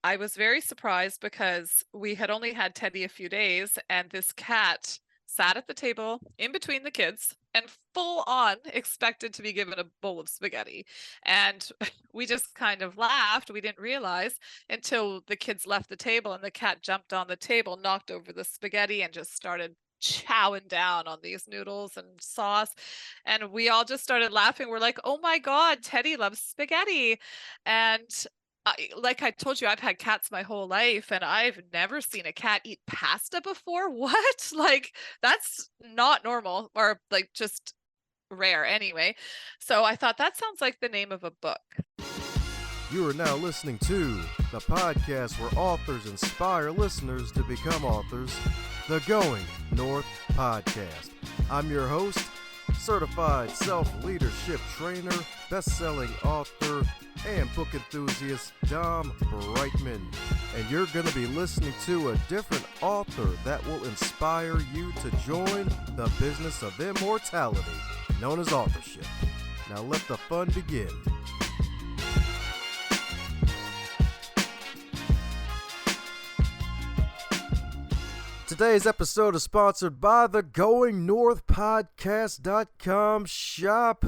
I was very surprised because we had only had Teddy a few days, and this cat sat at the table in between the kids and full on expected to be given a bowl of spaghetti. And we just kind of laughed. We didn't realize until the kids left the table and the cat jumped on the table, knocked over the spaghetti, and just started chowing down on these noodles and sauce. And we all just started laughing. We're like, oh my God, Teddy loves spaghetti. And like I told you, I've had cats my whole life and I've never seen a cat eat pasta before. What? Like, that's not normal or like just rare anyway. So I thought that sounds like the name of a book. You are now listening to the podcast where authors inspire listeners to become authors, the Going North Podcast. I'm your host, certified self-leadership trainer, best-selling author, and book enthusiast, DomBrightmon. And you're going to be listening to a different author that will inspire you to join the business of immortality, known as authorship. Now let the fun begin. Today's episode is sponsored by the GoingNorthPodcast.com shop.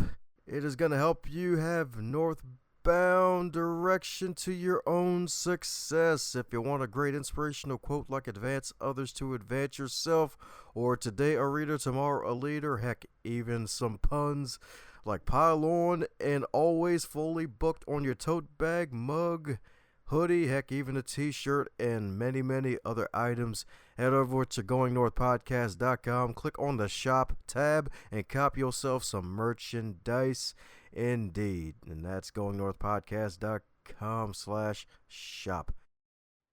It is going to help you have northbound direction to your own success. If you want a great inspirational quote like advance others to advance yourself, or today a reader, tomorrow a leader, heck, even some puns like pile on and always fully booked on your tote bag, mug, hoodie, heck, even a t-shirt, and many, many other items, head over to GoingNorthPodcast.com, click on the shop tab, and cop yourself some merchandise indeed. And that's GoingNorthPodcast.com/shop.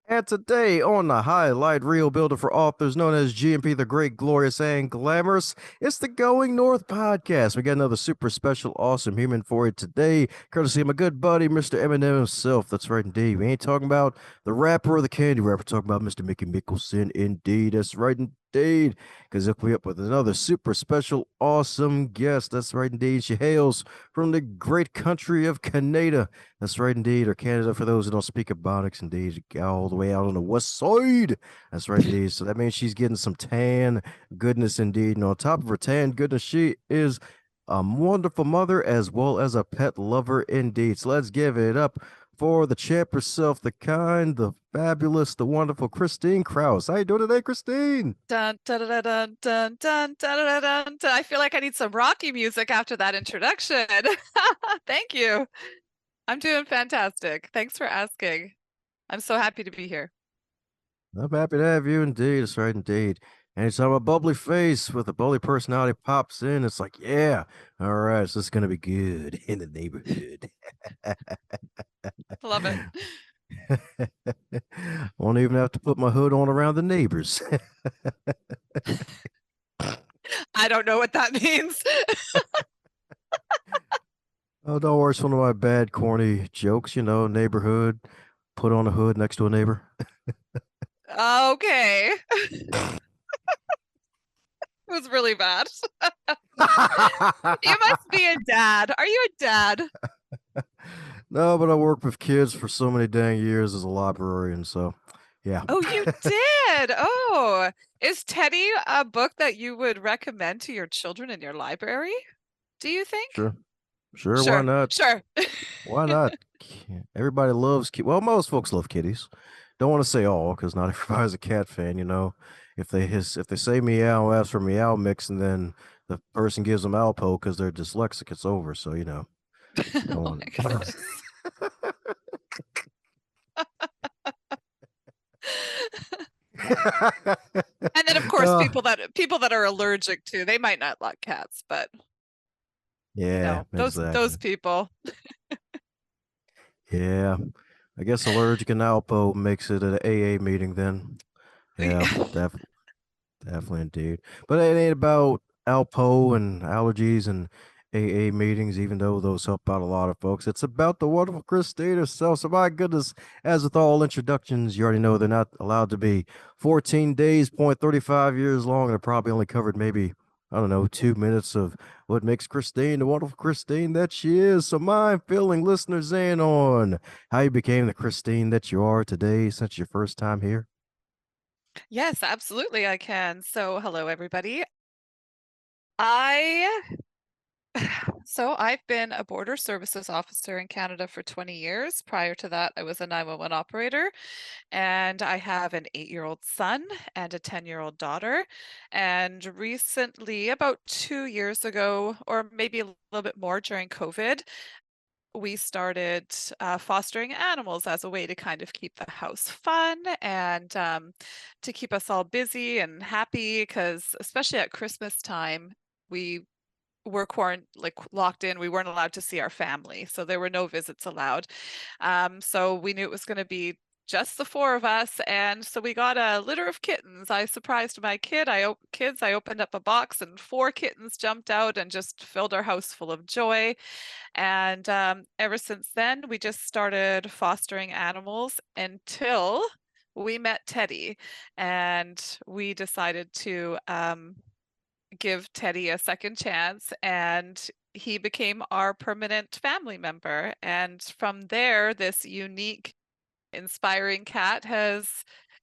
And today on the highlight reel builder for authors known as GMP, the Great, Glorious, and Glamorous, it's the Going North Podcast. We got another super special, awesome human for you today, courtesy of my good buddy, Mr. Eminem himself. That's right, indeed. We ain't talking about the rapper or the candy rapper. We're talking about Mr. Mickey Mickelson, indeed. That's right, indeed. Because he'll be up with another super special, awesome guest. That's right, indeed. She hails from the great country of Canada. That's right, indeed. Or Canada, for those who don't speak Ebonics, indeed. All the way out on the west side. That's right, indeed. So that means she's getting some tan goodness, indeed. And on top of her tan goodness, she is a wonderful mother as well as a pet lover, indeed. So let's give it up for the champ herself, the kind, the fabulous, the wonderful Christine Krauss. How you doing today, Christine? Dun, dun, dun, dun, dun, dun, dun, dun, dun, dun. I feel like I need some Rocky music after that introduction. Thank you. I'm doing fantastic. Thanks for asking. I'm so happy to be here. I'm happy to have you, indeed. That's right, indeed. Anytime a bubbly face with a bubbly personality pops in, it's like, yeah, all right, so it's going to be good in the neighborhood. Love it. Won't even have to put my hood on around the neighbors. I don't know what that means. Oh, don't worry. It's one of my bad, corny jokes, neighborhood, put on a hood next to a neighbor. Okay. It was really bad. You must be a dad. Are you a dad? No, but I worked with kids for so many dang years as a librarian, so yeah. Oh, you did. Oh, is Teddy a book that you would recommend to your children in your library? Do you think? Sure, why not? Sure. Why not? Everybody loves well, most folks love kitties. Don't want to say all, because not everybody's a cat fan, If they say meow, ask for meow mix, and then the person gives them Alpo because they're dyslexic, it's over. So Oh my goodness. And then of course people that are allergic to, they might not like cats, but yeah, exactly. Those people. Yeah, I guess allergic and Alpo makes it an AA meeting then. Yeah, definitely indeed. But it ain't about Alpo and allergies and AA meetings, even though those help out a lot of folks. It's about the wonderful Christine herself. So my goodness, as with all introductions, you already know they're not allowed to be 14 days, 0.35 years long. They're probably only covered maybe I don't know, 2 minutes of what makes Christine the wonderful Christine that she is. So, mind filling listeners in on how you became the Christine that you are today since your first time here. Yes, absolutely, I can. So, hello, everybody. I I've been a border services officer in Canada for 20 years. Prior to that, I was a 911 operator, and I have an 8-year-old son and a 10-year-old daughter. And recently, about 2 years ago, or maybe a little bit more during COVID, we started fostering animals as a way to kind of keep the house fun and to keep us all busy and happy. Because especially at Christmas time, we were locked in. We weren't allowed to see our family, so there were no visits allowed. So we knew it was going to be just the four of us, and so we got a litter of kittens. I surprised my kids. I opened up a box, and four kittens jumped out and just filled our house full of joy. And ever since then, we just started fostering animals until we met Teddy, and we decided to give Teddy a second chance, and he became our permanent family member. And from there, this unique, inspiring cat has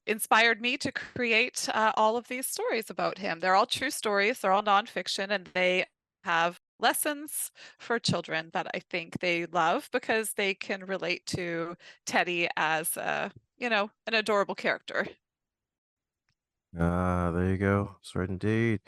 inspired me to create all of these stories about him. They're all true stories, they're all nonfiction, and they have lessons for children that I think they love because they can relate to Teddy as an adorable character. Ah, there you go. That's right indeed.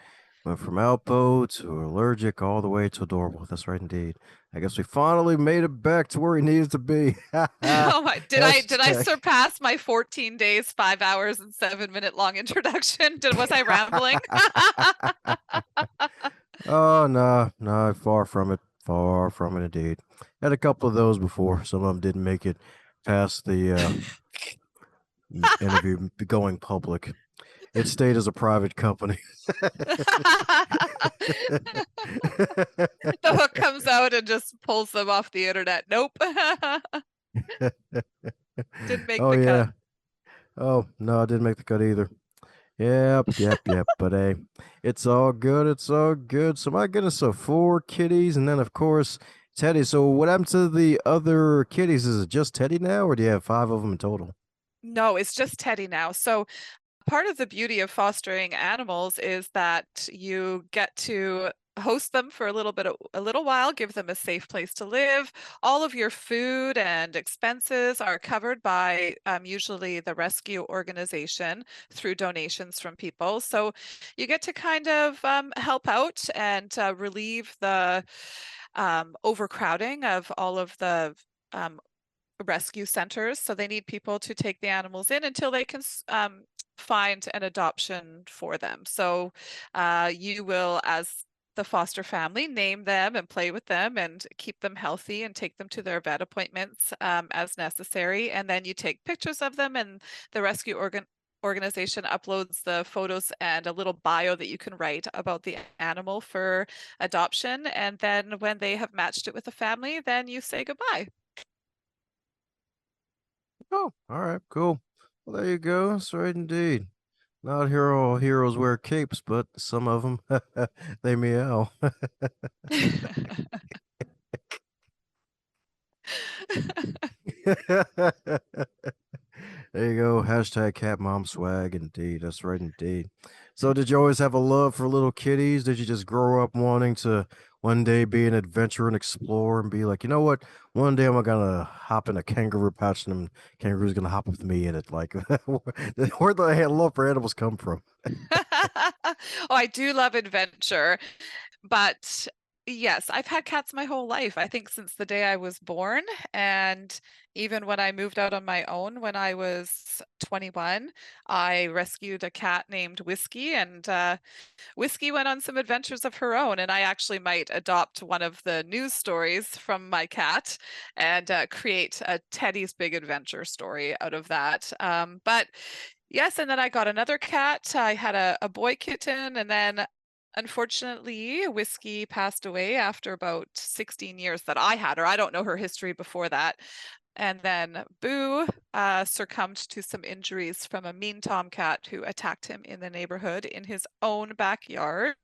Went from Alpo to allergic all the way to adorable. That's right indeed. I guess we finally made it back to where he needs to be. Oh my, did I Hashtag. surpass my 14 days, 5 hours, and 7 minute long introduction? Was I rambling? Oh no, no, far from it. Far from it indeed. Had a couple of those before. Some of them didn't make it past the interview going public. It stayed as a private company. The hook comes out and just pulls them off the internet. Nope. Didn't make Oh the cut. yeah. Oh no, I didn't make the cut either. Yep, yep, yep. But hey, it's all good. It's all good. So my goodness, so four kitties, and then of course Teddy. So what happened to the other kitties? Is it just Teddy now, or do you have five of them in total? No, it's just Teddy now. So part of the beauty of fostering animals is that you get to host them for a little while, give them a safe place to live. All of your food and expenses are covered by usually the rescue organization through donations from people. So you get to kind of help out and relieve the overcrowding of all of the um, rescue centers. So they need people to take the animals in until they can find an adoption for them. So you will, as the foster family, name them and play with them and keep them healthy and take them to their vet appointments as necessary. And then you take pictures of them, and the rescue organization uploads the photos and a little bio that you can write about the animal for adoption. And then when they have matched it with a family, then you say goodbye. Oh, all right, cool. Well, there you go. That's right indeed. Not all heroes wear capes, but some of them they meow. There you go. Hashtag cat mom swag. Indeed. That's right. Indeed. So, did you always have a love for little kitties? Did you just grow up wanting to one day be an adventurer and explore and be like, you know what? One day I'm gonna hop in a kangaroo pouch and kangaroo's gonna hop with me in it. Like, where the love for animals come from? Oh, I do love adventure, but yes, I've had cats my whole life. I think since the day I was born, and even when I moved out on my own when I was 21, I rescued a cat named Whiskey, and Whiskey went on some adventures of her own. And I actually might adopt one of the news stories from my cat and create a Teddy's Big Adventure story out of that. But yes, and then I got another cat. I had a boy kitten, and then unfortunately, Whiskey passed away after about 16 years that I had her. I don't know her history before that. And then Boo succumbed to some injuries from a mean tomcat who attacked him in the neighborhood in his own backyard.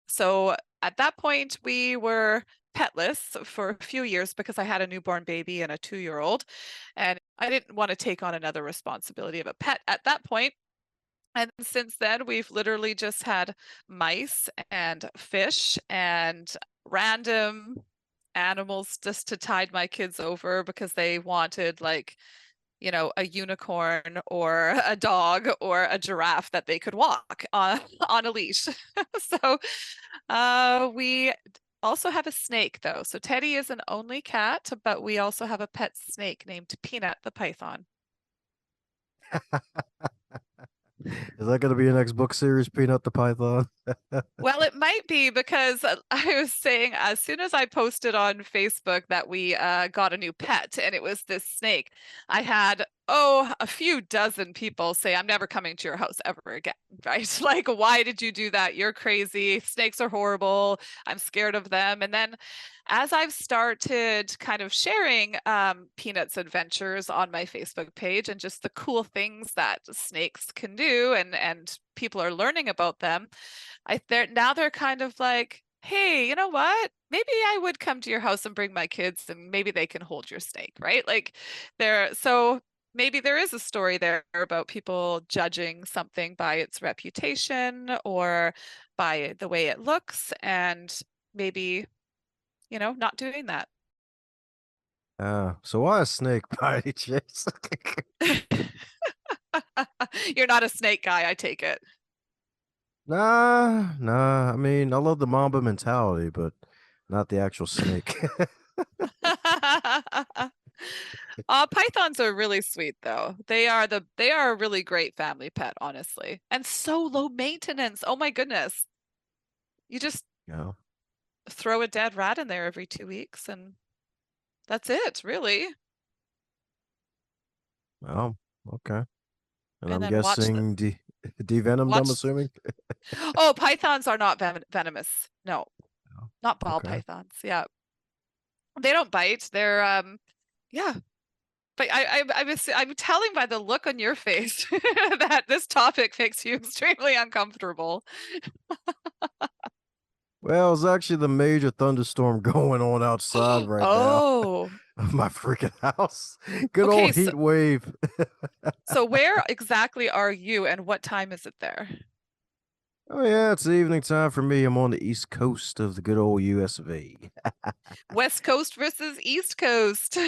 So at that point, we were petless for a few years because I had a newborn baby and a 2-year-old, and I didn't want to take on another responsibility of a pet at that point. And since then, we've literally just had mice and fish and random animals just to tide my kids over because they wanted like, a unicorn or a dog or a giraffe that they could walk on on a leash. So we also have a snake though. So Teddy is an only cat, but we also have a pet snake named Peanut the Python. Is that going to be your next book series, Peanut the Python? Well, it might be because I was saying as soon as I posted on Facebook that we got a new pet and it was this snake, I had, a few dozen people say, I'm never coming to your house ever again, right? Like, why did you do that? You're crazy. Snakes are horrible. I'm scared of them. And then as I've started kind of sharing Peanut's adventures on my Facebook page and just the cool things that snakes can do and people are learning about them, they're kind of like, hey, you know what? Maybe I would come to your house and bring my kids and maybe they can hold your snake, right? Like so maybe there is a story there about people judging something by its reputation or by the way it looks and maybe, not doing that. So why a snake by any chance? You're not a snake guy, I take it. Nah. I mean, I love the Mamba mentality, but not the actual snake. Pythons are really sweet though. They are a really great family pet, honestly. And so low maintenance. Oh my goodness. You just Yeah. throw a dead rat in there every 2 weeks and that's it, really. Well, okay. And And I'm then guessing devenomed, I'm watch. assuming. Oh, pythons are not venomous. No, Oh, not ball okay. pythons. Yeah. They don't bite. They're yeah. But I'm telling by the look on your face that this topic makes you extremely uncomfortable. Well, it's actually the major thunderstorm going on outside right now Oh, of my freaking house. Good okay. old So, heat wave. so where exactly are you and what time is it there? Oh yeah, it's evening time for me. I'm on the east coast of the good old US of A. West Coast versus East Coast.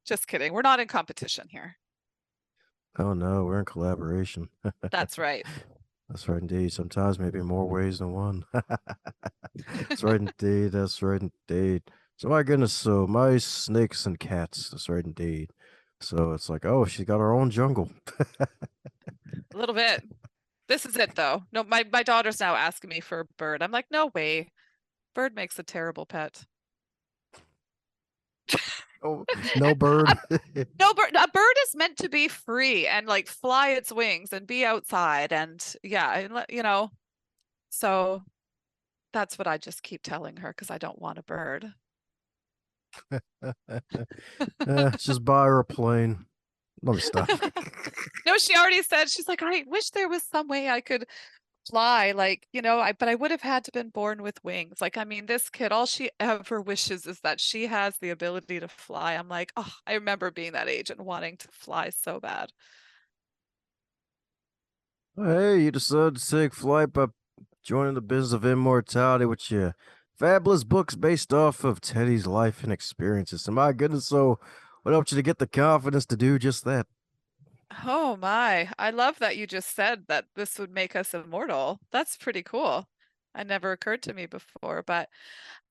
Just kidding. We're not in competition here. Oh no, we're in collaboration. That's right. That's right indeed. Sometimes maybe more ways than one. That's right indeed. That's right indeed. So my goodness, so mice, snakes, and cats. That's right indeed. So it's like, oh, she's got her own jungle. A little bit. This is it though. No, my daughter's now asking me for a bird. I'm like, no way. Bird makes a terrible pet. Oh, no bird. No, a bird is meant to be free and like fly its wings and be outside and yeah, so that's what I just keep telling her because I don't want a bird. Just buy her a plane. Let me stop. No, she already said she's like, I wish there was some way I could fly, like, but I would have had to been born with wings. Like, I mean, this kid, all she ever wishes is that she has the ability to fly. I'm like, oh, I remember being that age and wanting to fly so bad. Hey, you decided to take flight by joining the business of immortality with your fabulous books based off of Teddy's life and experiences. And my goodness, so what helped you to get the confidence to do just that? Oh my, I love that you just said that this would make us immortal. That's pretty cool. I never occurred to me before, but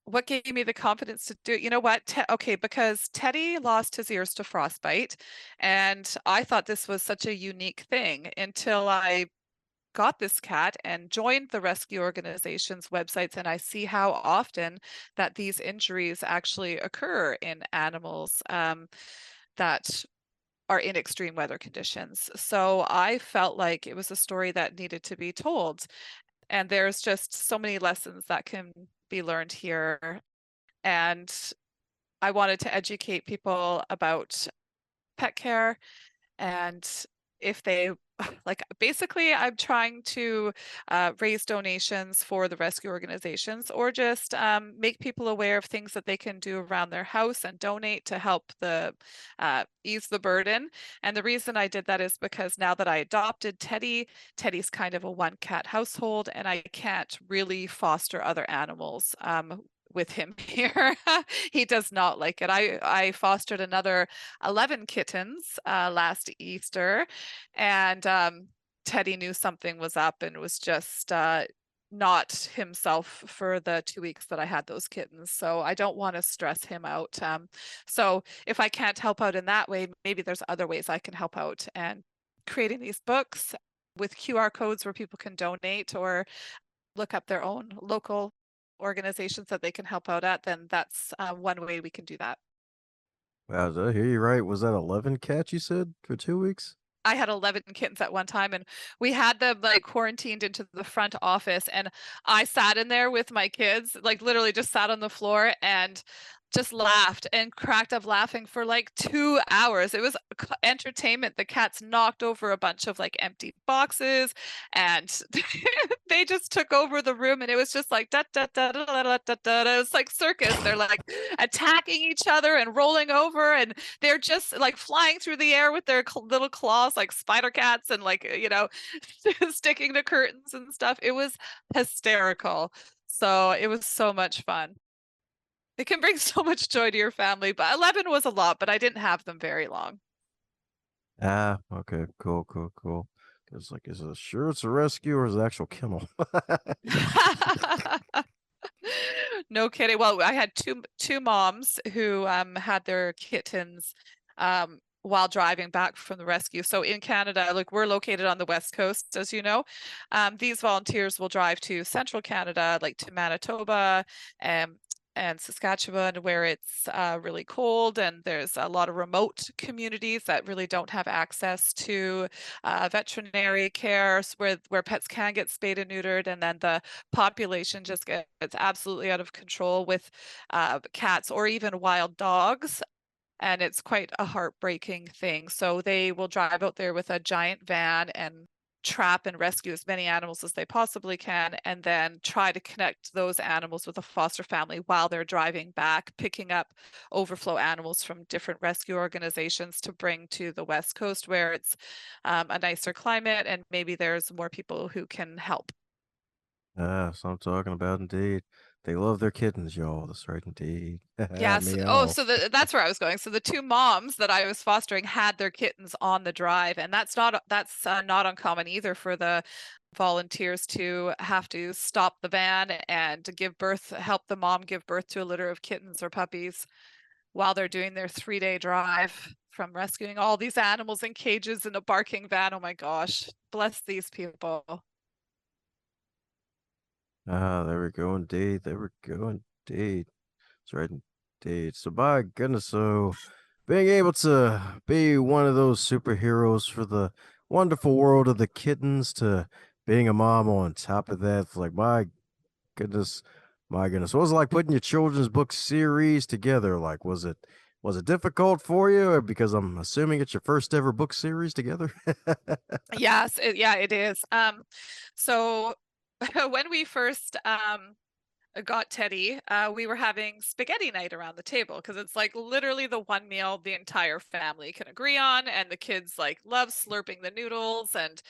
what gave me the confidence to do it? You know what? Okay, because Teddy lost his ears to frostbite, and I thought this was such a unique thing until I got this cat and joined the rescue organization's websites, and I see how often that these injuries actually occur in animals that are in extreme weather conditions. So I felt like it was a story that needed to be told. And there's just so many lessons that can be learned here. And I wanted to educate people about pet care, and if they like, basically I'm trying to raise donations for the rescue organizations, or just make people aware of things that they can do around their house and donate to help the ease the burden. And the reason I did that is because now that I adopted Teddy, Teddy's kind of a one cat household, and I can't really foster other animals with him here. He does not like it. I fostered another 11 kittens last Easter, and Teddy knew something was up and was just not himself for the 2 weeks that I had those kittens. So I don't want to stress him out. So if I can't help out in that way, maybe there's other ways I can help out. And creating these books with QR codes where people can donate or look up their own local organizations that they can help out at, then that's one way we can do that. Wow, did I hear you right? Was that 11 cats you said for 2 weeks? I had 11 kittens at one time, and we had them like quarantined into the front office, and I sat in there with my kids, like literally just sat on the floor and just laughed and cracked up laughing for like 2 hours. It was entertainment. The cats knocked over a bunch of like empty boxes, and they just took over the room, and it was just like da da da da da da da da. It was like circus. They're like attacking each other and rolling over, and they're just like flying through the air with their little claws like spider cats, and like, sticking to curtains and stuff. It was hysterical. So it was so much fun. It can bring so much joy to your family, but 11 was a lot, but I didn't have them very long. Ah, okay, cool, cool, cool. It's like, is it sure it's a rescue or is it an actual kennel? No kidding. Well, I had two moms who had their kittens while driving back from the rescue. So in Canada, like, we're located on the West Coast, as you know. These volunteers will drive to central Canada, like to Manitoba, um, and Saskatchewan, where it's really cold, and there's a lot of remote communities that really don't have access to veterinary care, where pets can get spayed and neutered, and then the population just gets absolutely out of control with cats or even wild dogs. And it's quite a heartbreaking thing. So they will drive out there with a giant van and trap and rescue as many animals as they possibly can, and then try to connect those animals with a foster family while they're driving back, picking up overflow animals from different rescue organizations to bring to the West Coast, where it's a nicer climate and maybe there's more people who can help. Ah, so I'm talking about indeed. They love their kittens, y'all. That's right, indeed. Yes. Oh, Meow. so that's where I was going. So the two moms that I was fostering had their kittens on the drive, and that's not uncommon either for the volunteers to have to stop the van and help the mom give birth to a litter of kittens or puppies while they're doing their 3-day drive from rescuing all these animals in cages in a barking van. Oh my gosh, bless these people. Ah, there we go, indeed. There we go, indeed. That's right, indeed. So, by goodness, so being able to be one of those superheroes for the wonderful world of the kittens, to being a mom on top of that, like, goodness, my goodness. What was it like putting your children's book series together? Like, was it difficult for you? Because I'm assuming it's your first ever book series together. Yes, yeah, it is. So when we first got Teddy, we were having spaghetti night around the table because it's like literally the one meal the entire family can agree on, and the kids like love slurping the noodles, and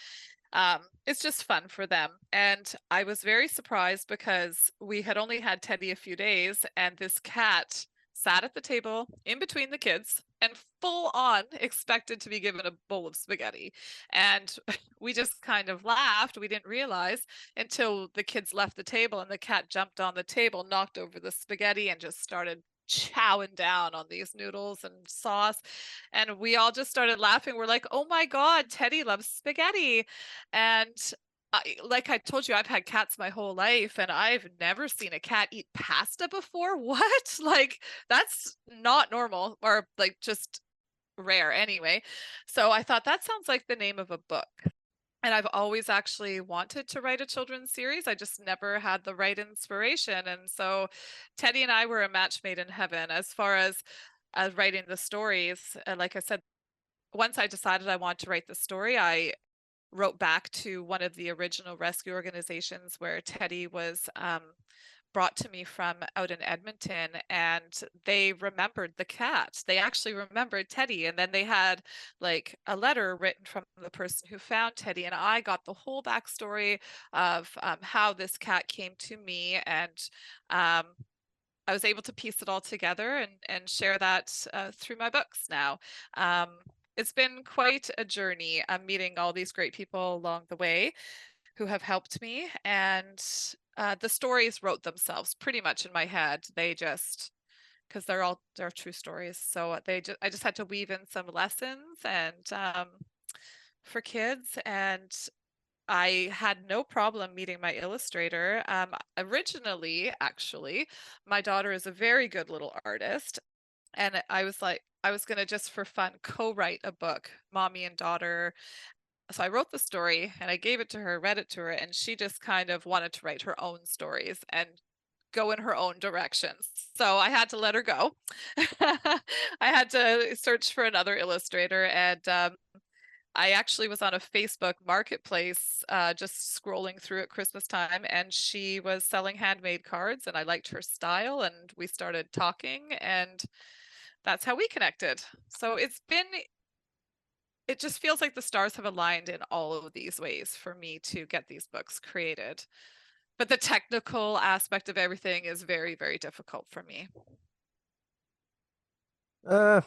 it's just fun for them. And I was very surprised because we had only had Teddy a few days, and this cat sat at the table in between the kids and full on expected to be given a bowl of spaghetti. And we just kind of laughed. We didn't realize until the kids left the table, and the cat jumped on the table, knocked over the spaghetti, and just started chowing down on these noodles and sauce. And we all just started laughing. We're like, oh my God, Teddy loves spaghetti. And like I told you, I've had cats my whole life, and I've never seen a cat eat pasta before. What? Like, that's not normal, or like just rare anyway. So I thought that sounds like the name of a book. And I've always actually wanted to write a children's series. I just never had the right inspiration. And so Teddy and I were a match made in heaven as far as writing the stories. Like I said, once I decided I wanted to write the story, I wrote back to one of the original rescue organizations where Teddy was brought to me from out in Edmonton, and they remembered the cat. They actually remembered Teddy, and then they had like a letter written from the person who found Teddy, and I got the whole backstory of how this cat came to me, and um, I was able to piece it all together and share that through my books now. Um, it's been quite a journey. I'm meeting all these great people along the way who have helped me, and the stories wrote themselves pretty much in my head. They just, because they're true stories, so I just had to weave in some lessons and for kids, and I had no problem meeting my illustrator. Originally, actually, my daughter is a very good little artist, and I was like, I was gonna just for fun co-write a book, mommy and daughter. So I wrote the story and I gave it to her, read it to her, and she just kind of wanted to write her own stories and go in her own directions. So I had to let her go. I had to search for another illustrator, and I actually was on a Facebook marketplace just scrolling through at Christmas time, and she was selling handmade cards, and I liked her style, and we started talking, and that's how we connected. So it just feels like the stars have aligned in all of these ways for me to get these books created. But the technical aspect of everything is very, very difficult for me. I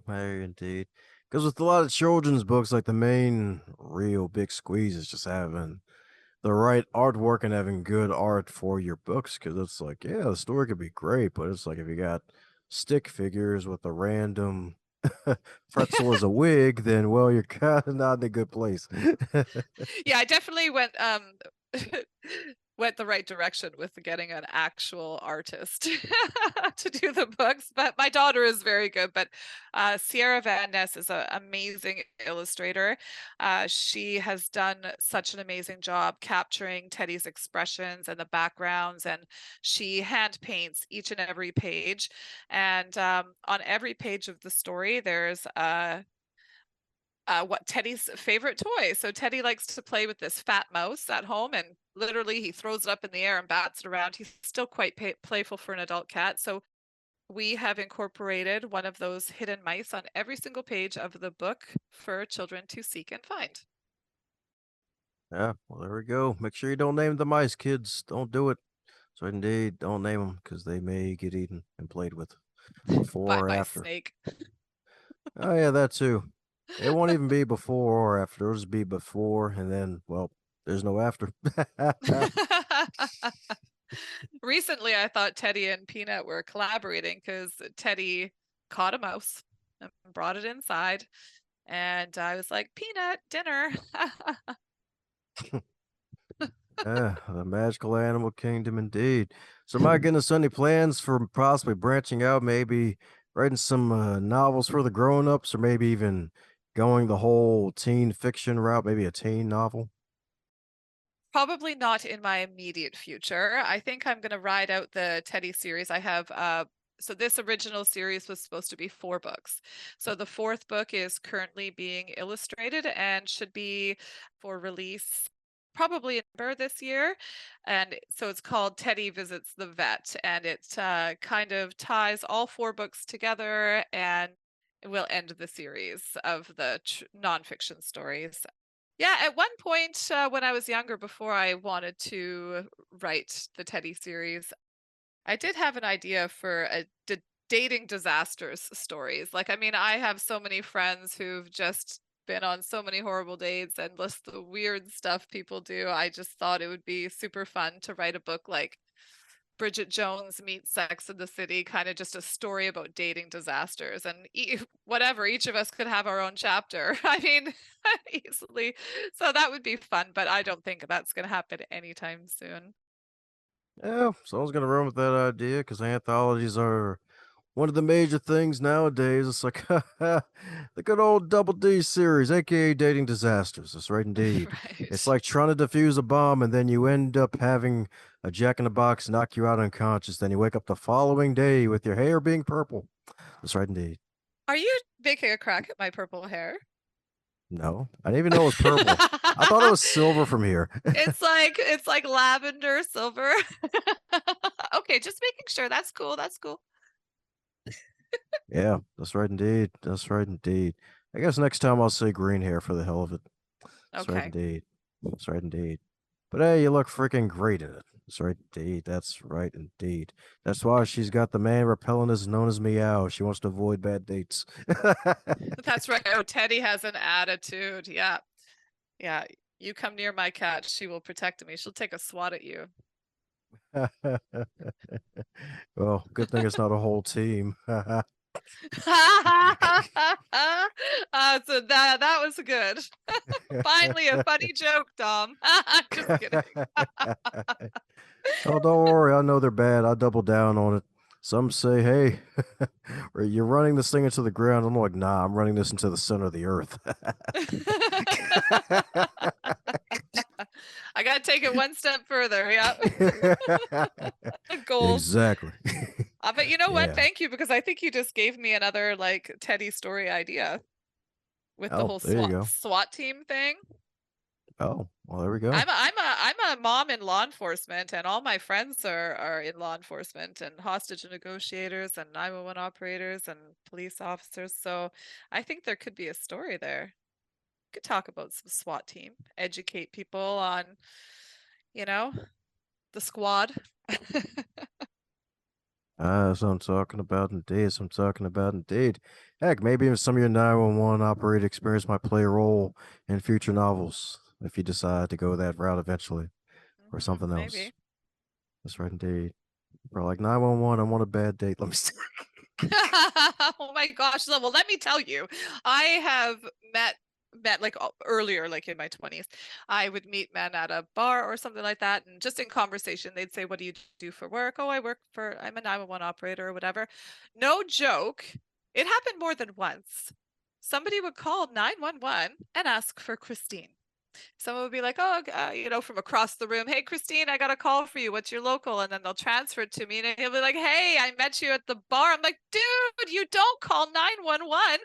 indeed. Because with a lot of children's books, like the main real big squeeze is just having the right artwork and having good art for your books. Because it's like, yeah, the story could be great, but it's like if you got stick figures with a random pretzel as a wig, then well, you're kind of not in a good place. Yeah, I definitely went went the right direction with getting an actual artist to do the books. But my daughter is very good. But Sierra Van Ness is an amazing illustrator. She has done such an amazing job capturing Teddy's expressions and the backgrounds, and she hand paints each and every page. And on every page of the story, there's what Teddy's favorite toy. So Teddy likes to play with this fat mouse at home, and literally he throws it up in the air and bats it around. He's still quite playful for an adult cat. So we have incorporated one of those hidden mice on every single page of the book for children to seek and find. Yeah, well, there we go. Make sure you don't name the mice, kids. Don't do it. So indeed, don't name them because they may get eaten and played with By before or my after. snake. Oh yeah, that too. It won't even be before or after. It'll just be before, and then, well, there's no after. Recently, I thought Teddy and Peanut were collaborating because Teddy caught a mouse and brought it inside. And I was like, Peanut, dinner. Yeah, the magical animal kingdom indeed. So, my goodness, any plans for possibly branching out, maybe writing some novels for the grown-ups, or maybe even going the whole teen fiction route, maybe a teen novel? Probably not in my immediate future. I think I'm going to ride out the Teddy series. I have so this original series was supposed to be 4 books. So the 4th book is currently being illustrated and should be for release probably in November this year. And so it's called Teddy Visits the Vet, and it kind of ties all 4 books together, and it will end the series of the nonfiction stories. Yeah, at one point when I was younger, before I wanted to write the Teddy series, I did have an idea for dating disasters stories. Like, I mean, I have so many friends who've just been on so many horrible dates and list the weird stuff people do. I just thought it would be super fun to write a book like Bridget Jones meets Sex in the City, kind of just a story about dating disasters, and whatever, each of us could have our own chapter. I mean, easily. So that would be fun, but I don't think that's going to happen anytime soon. Yeah, someone's gonna run with that idea because anthologies are one of the major things nowadays. It's like the good old Double D series, aka dating disasters. That's right, indeed. It's Right. like trying to defuse a bomb, and then you end up having a Jack in the Box knock you out unconscious. Then you wake up the following day with your hair being purple. That's right, indeed. Are you making a crack at my purple hair? No, I didn't even know it was purple. I thought it was silver from here. It's like lavender silver. Okay, just making sure. That's cool. That's cool. Yeah, that's right, indeed. That's right, indeed. I guess next time I'll say green hair for the hell of it. That's right, Okay. indeed. That's right, indeed. But hey, you look freaking great in it. That's right, indeed. That's right, indeed. That's why she's got the man repellent known as Meow. She wants to avoid bad dates. That's right. Oh, Teddy has an attitude. Yeah. Yeah. You come near my cat, she will protect me. She'll take a swat at you. Well, good thing it's not a whole team. So that was good. Finally, a funny joke, Dom. Just kidding. Oh, don't worry. I know they're bad. I double down on it. Some say, hey, you're running this thing into the ground. I'm like, nah, I'm running this into the center of the earth. I gotta take it one step further. Yeah. Goals. Exactly. But you know what? Yeah. Thank you, because I think you just gave me another like Teddy story idea with the Oh, whole there you SWAT go. SWAT team thing. Oh, well, there we go. I'm a mom in law enforcement, and all my friends are in law enforcement and hostage negotiators and 911 operators and police officers. So I think there could be a story there. Could talk about some SWAT team, educate people on, you know, the squad. That's what I'm talking about indeed. That's what I'm talking about indeed. Heck, maybe even some of your 911 operator experience might play a role in future novels if you decide to go that route eventually or something else. Maybe. That's right indeed. Bro, like 911, I'm on a bad date. Let me see. Oh my gosh. Well, let me tell you, I have met like earlier, like in my 20s. I would meet men at a bar or something like that, and just in conversation they'd say, what do you do for work? Oh, I'm a 911 operator or whatever. No joke, it happened more than once. Somebody would call 911 and ask for Christine. Someone would be like, oh, from across the room, hey, Christine, I got a call for you. What's your local? And then they'll transfer it to me, and he'll be like, hey, I met you at the bar. I'm like, dude, you don't call 911.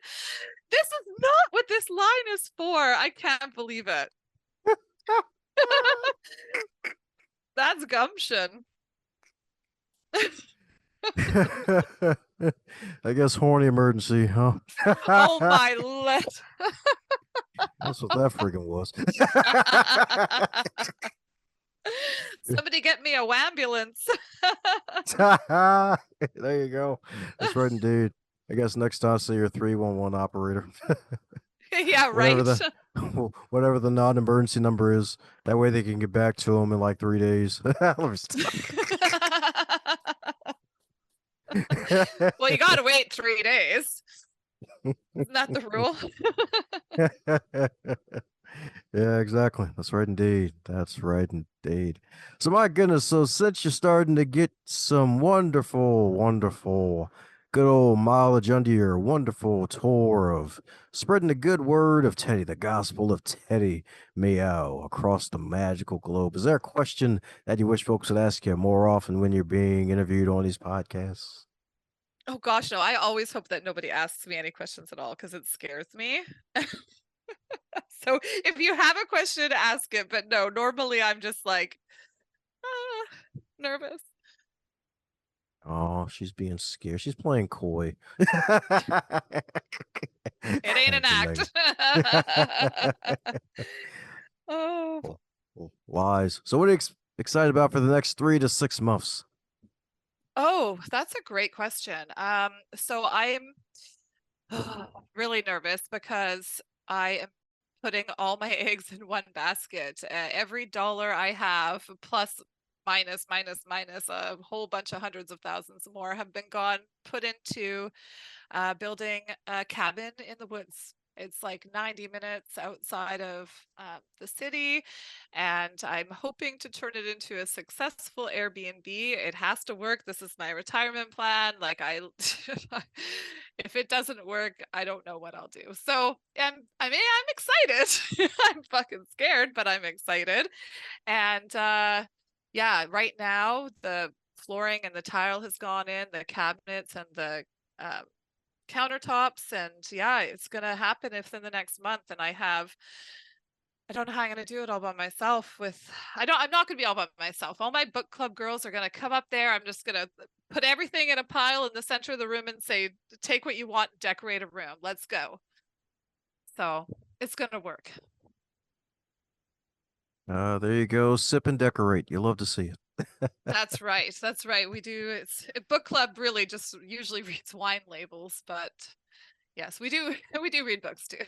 This is not what this line is for. I can't believe it. That's gumption. I guess horny emergency, huh? Oh my let. That's what that friggin' was. Somebody get me a ambulance. There you go. That's right indeed. I guess next time say you're 311 operator. Yeah, whatever right. the whatever the non-emergency number is. That way they can get back to them in like 3 days. Let me stop. Well, you gotta wait 3 days. Isn't that the rule? Yeah, exactly. That's right indeed. That's right indeed. So my goodness, so since you're starting to get some wonderful, wonderful, good old mileage under your wonderful tour of spreading the good word of Teddy, the gospel of Teddy Meow across the magical globe, is there a question that you wish folks would ask you more often when you're being interviewed on these podcasts? Oh gosh, no. I always hope that nobody asks me any questions at all because it scares me. So if you have a question, ask it. But no, normally I'm just like nervous. Oh, she's being scared. She's playing coy. It ain't an Hilarious. act. Oh. Lies. So, what are you excited about for the next 3 to 6 months? Oh, that's a great question. So I'm really nervous because I am putting all my eggs in one basket. Every dollar I have, plus minus a whole bunch of hundreds of thousands more have been put into building a cabin in the woods. It's like 90 minutes outside of the city, and I'm hoping to turn it into a successful Airbnb. It has to work. This is my retirement plan. Like if it doesn't work, I don't know what I'll do. So, and I mean, I'm excited. I'm fucking scared, but I'm excited. And yeah, right now the flooring and the tile has gone in, the cabinets and the uh, countertops, and yeah, it's gonna happen within the next month. And I don't know how I'm gonna do it all by myself. I'm not gonna be all by myself. All my book club girls are gonna come up there. I'm just gonna put everything in a pile in the center of the room and say, take what you want, decorate a room. Let's go. So it's gonna work. There you go. Sip and decorate. You love to see it. That's right. That's right. We do. It's book club really just usually reads wine labels, but yes, we do we do read books too.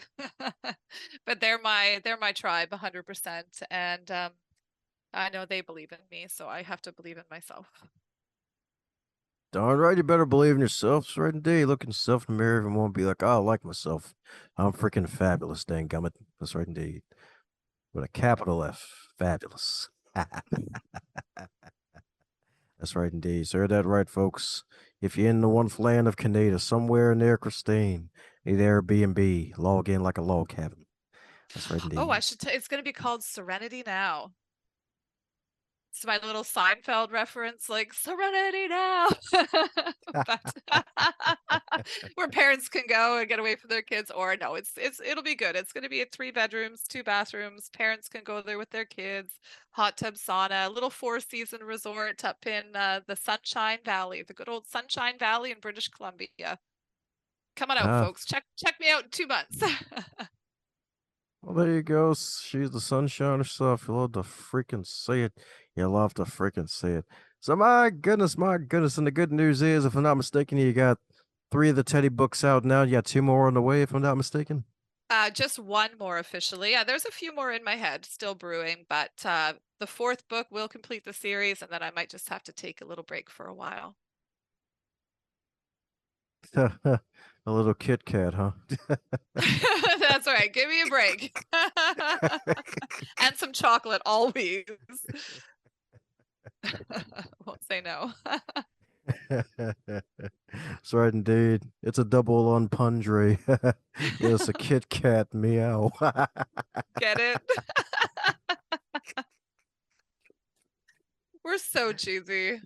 But they're my tribe 100%, and I know they believe in me, so I have to believe in myself. Darn right, you better believe in yourself. That's right indeed. Look at yourself in the mirror and won't be like, oh, I like myself. I'm freaking fabulous, dang gummit. That's right indeed. With a capital F. Fabulous. That's right indeed. So heard that right, folks. If you're in the wonderful land of Canada, somewhere near Christine, need Airbnb, log in like a log cabin. That's right Oh, indeed. it's going to be called Serenity Now. It's my little Seinfeld reference, like Serenity Now. But where parents can go and get away from their kids, or no, it'll be good. It's going to be 3 bedrooms, 2 bathrooms. Parents can go there with their kids. Hot tub sauna, a little 4-season resort up in the Sunshine Valley, the good old Sunshine Valley in British Columbia. Come on out, Ah, folks. Check me out in 2 months. well, there you go. She's the sunshine herself. You love to freaking say it. You love to freaking say it. So, my goodness, my goodness. And the good news is, if I'm not mistaken, you got 3 of the Teddy books out now. You got 2 more on the way, if I'm not mistaken. Just one more officially. There's a few more in my head still brewing, but the 4th book will complete the series, and then I might just have to take a little break for a while. A little Kit Kat, huh? That's all right. Give me a break. And some chocolate always. Won't say no. That's right, indeed. It's a double entendre. It's a Kit Kat meow. Get it? We're so cheesy.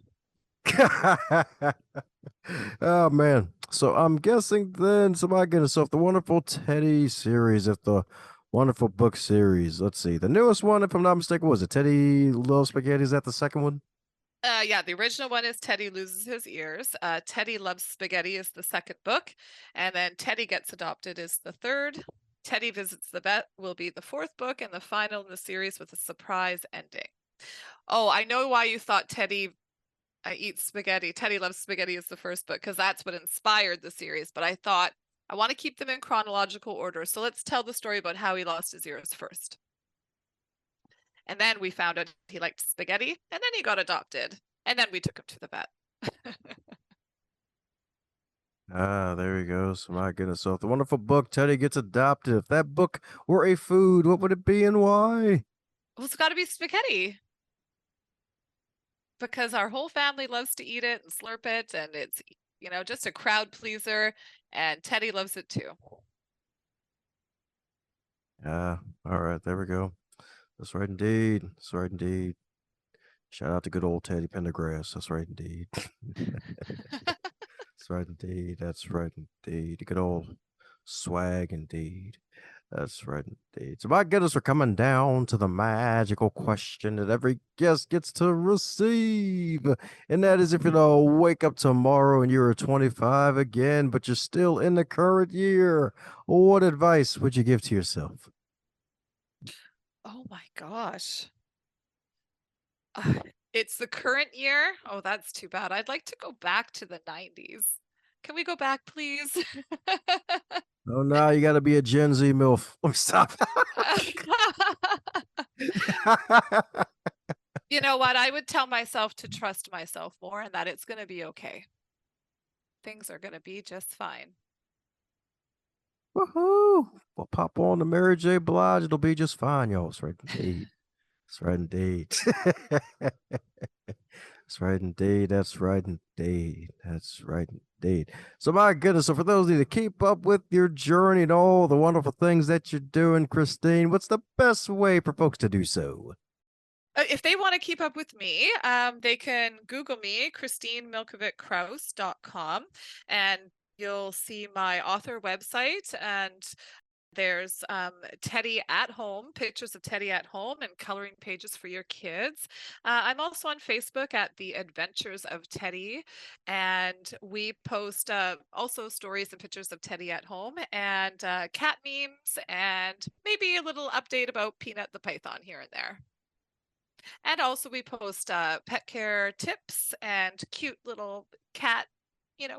Oh man. So I'm guessing then, so my goodness, so if the wonderful Teddy series, if the wonderful book series, let's see, the newest one, if I'm not mistaken, was it Teddy Little Spaghetti? Is that the second one? Yeah, the original one is Teddy Loses His Ears. Teddy Loves Spaghetti is the 2nd book. And then Teddy Gets Adopted is the 3rd. Teddy Visits the Vet will be the 4th book, and the final in the series with a surprise ending. Oh, I know why you thought Teddy Eats Spaghetti. Teddy Loves Spaghetti is the 1st book, because that's what inspired the series. But I thought I want to keep them in chronological order. So let's tell the story about how he lost his ears first. And then we found out he liked spaghetti, and then he got adopted. And then we took him to the vet. Ah, there he goes. My goodness. So if the wonderful book Teddy Gets Adopted, if that book were a food, what would it be and why? Well, it's got to be spaghetti, because our whole family loves to eat it and slurp it, and it's, just a crowd pleaser, and Teddy loves it too. Ah, all right, there we go. That's right indeed. That's right indeed. Shout out to good old Teddy Pendergrass. That's right indeed. That's right indeed. That's right indeed. Good old swag indeed. That's right indeed. So my goodness, we're coming down to the magical question that every guest gets to receive. And that is if wake up tomorrow and you're 25 again, but you're still in the current year. What advice would you give to yourself? Oh my gosh. Uh, it's the current year. Oh, that's too bad. I'd like to go back to the 90s. Can we go back, please? Oh, now you got to be a Gen Z MILF. Let me stop. You know what? I would tell myself to trust myself more and that it's going to be okay. Things are going to be just fine. Woohoo! Well, pop on to Mary J. Blige. It'll be just fine, y'all. That's right, indeed. That's right, indeed. That's right, indeed. That's right, indeed. That's right, indeed. So, my goodness. So, for those of you to keep up with your journey and all the wonderful things that you're doing, Christine, what's the best way for folks to do so? If they want to keep up with me, they can Google me, ChristineMilkovic and you'll see my author website. And there's Teddy at home, pictures of Teddy at home and coloring pages for your kids. I'm also on Facebook at The Adventures of Teddy, and we post also stories and pictures of Teddy at home and cat memes and maybe a little update about Peanut the Python here and there. And also we post pet care tips and cute little cat,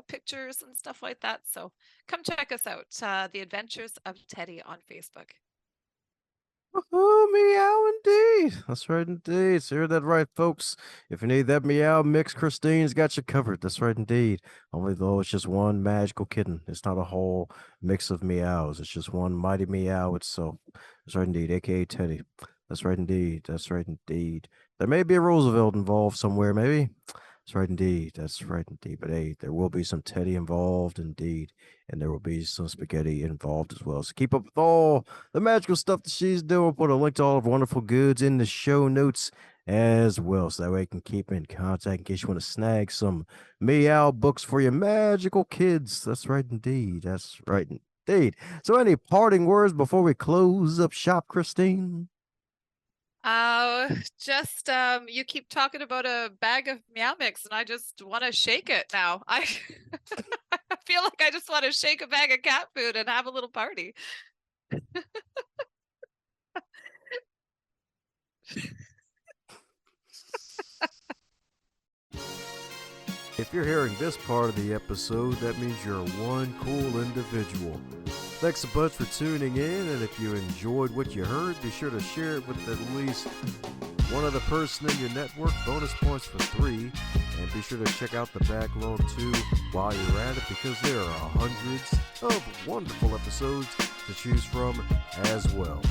pictures and stuff like that. So come check us out. The Adventures of Teddy on Facebook. Oh, meow indeed. That's right indeed. So you heard that right, folks. If you need that meow mix, Christine's got you covered. That's right indeed. Only though it's just one magical kitten. It's not a whole mix of meows. It's just one mighty meow itself. That's right indeed, aka Teddy. That's right indeed. That's right indeed. There may be a Roosevelt involved somewhere, maybe. That's right indeed. That's right indeed. But hey, there will be some Teddy involved indeed. And there will be some spaghetti involved as well. So keep up with all the magical stuff that she's doing. We'll put a link to all of her wonderful goods in the show notes as well. So that way you can keep in contact in case you want to snag some meow books for your magical kids. That's right indeed. That's right indeed. So any parting words before we close up shop, Christine? Just you keep talking about a bag of meow mix and I just want to shake it now. I I feel like I just want to shake a bag of cat food and have a little party. If you're hearing this part of the episode, that means you're one cool individual. Thanks a bunch for tuning in, and if you enjoyed what you heard, be sure to share it with at least one other person in your network. Bonus points for 3. And be sure to check out the backlog too while you're at it, because there are hundreds of wonderful episodes to choose from as well.